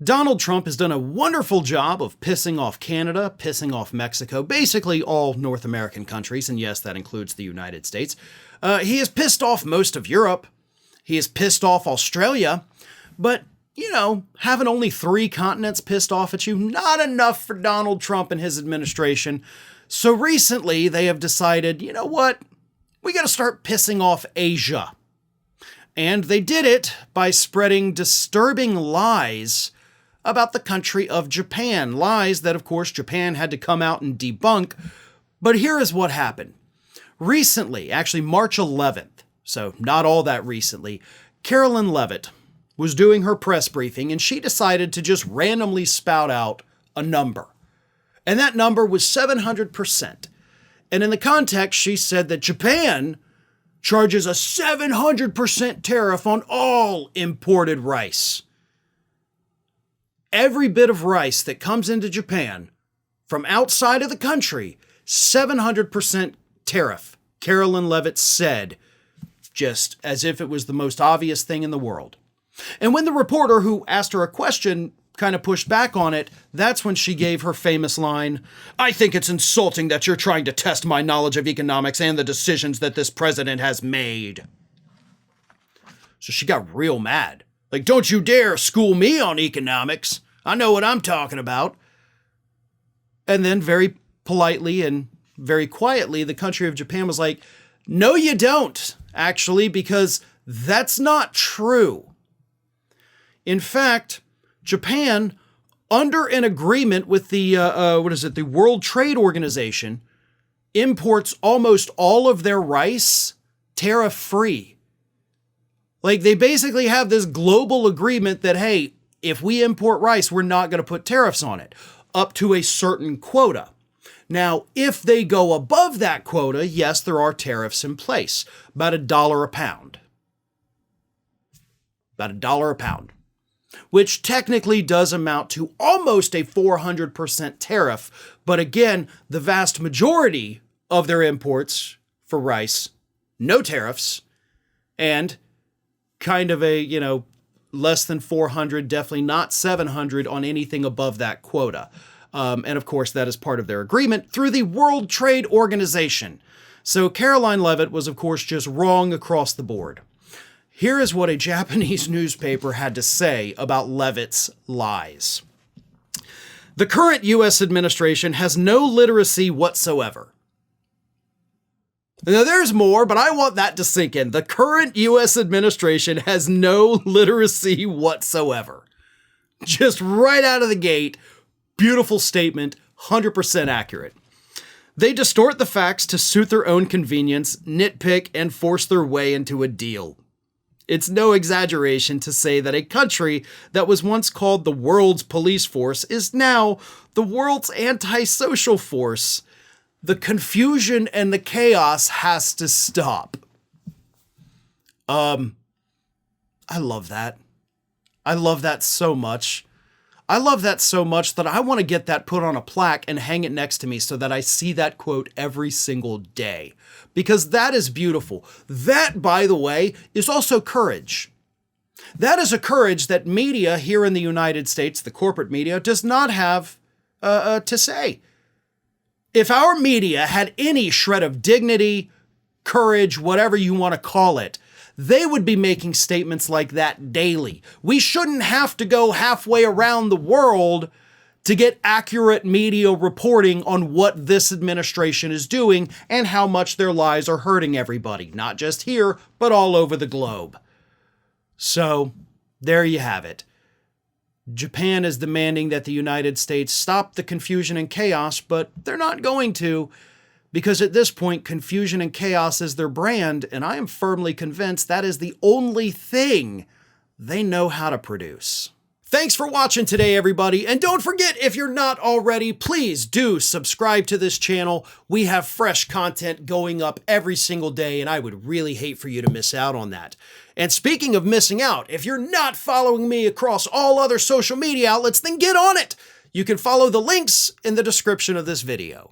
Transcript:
Donald Trump has done a wonderful job of pissing off Canada, pissing off Mexico, basically all North American countries, and yes, that includes the United States. He has pissed off most of Europe. He has pissed off Australia, but, you know, having only 3 continents pissed off at you, not enough for Donald Trump and his administration. So recently they have decided, you know what, we got to start pissing off Asia. And they did it by spreading disturbing lies about the country of Japan. Lies that, of course, Japan had to come out and debunk. But here is what happened. Recently, actually March 11th, so not all that recently, Karoline Leavitt was doing her press briefing and she decided to just randomly spout out a number. And that number was 700%. And in the context, she said that Japan charges a 700% tariff on all imported rice. Every bit of rice that comes into Japan from outside of the country, 700% tariff, Karoline Leavitt said, just as if it was the most obvious thing in the world. And when the reporter who asked her a question kind of pushed back on it, that's when she gave her famous line, "I think it's insulting that you're trying to test my knowledge of economics and the decisions that this president has made." So she got real mad. Like, don't you dare school me on economics. I know what I'm talking about. And then very politely and very quietly, the country of Japan was like, no, you don't, actually, because that's not true. In fact, Japan, under an agreement with the, the World Trade Organization, imports almost all of their rice tariff-free. Like, they basically have this global agreement that, hey, if we import rice, we're not going to put tariffs on it, up to a certain quota. Now, if they go above that quota, yes, there are tariffs in place, about $1 a pound. About $1 a pound, which technically does amount to almost a 400% tariff. But again, the vast majority of their imports for rice, no tariffs, and kind of a, less than 400, definitely not 700 on anything above that quota. And of course, that is part of their agreement through the World Trade Organization. So Karoline Leavitt was, of course, just wrong across the board. Here is what a Japanese newspaper had to say about Leavitt's lies. The current U.S. administration has no literacy whatsoever. Now, there's more, but I want that to sink in. The current U.S. administration has no literacy whatsoever. Just right out of the gate, beautiful statement, 100% accurate. They distort the facts to suit their own convenience, nitpick, and force their way into a deal. It's no exaggeration to say that a country that was once called the world's police force is now the world's antisocial force. The confusion and the chaos has to stop. I love that. I love that so much. I love that so much that I want to get that put on a plaque and hang it next to me so that I see that quote every single day. Because that is beautiful. That, by the way, is also courage. That is a courage that media here in the United States, the corporate media, does not have to say. If our media had any shred of dignity, courage, whatever you want to call it, they would be making statements like that daily. We shouldn't have to go halfway around the world to get accurate media reporting on what this administration is doing and how much their lies are hurting everybody, not just here, but all over the globe. So, there you have it. Japan is demanding that the United States stop the confusion and chaos, but they're not going to, because at this point, confusion and chaos is their brand, and I am firmly convinced that is the only thing they know how to produce. Thanks for watching today, everybody, and don't forget, if you're not already, please do subscribe to this channel. We have fresh content going up every single day, and I would really hate for you to miss out on that. And speaking of missing out, if you're not following me across all other social media outlets, then get on it. You can follow the links in the description of this video.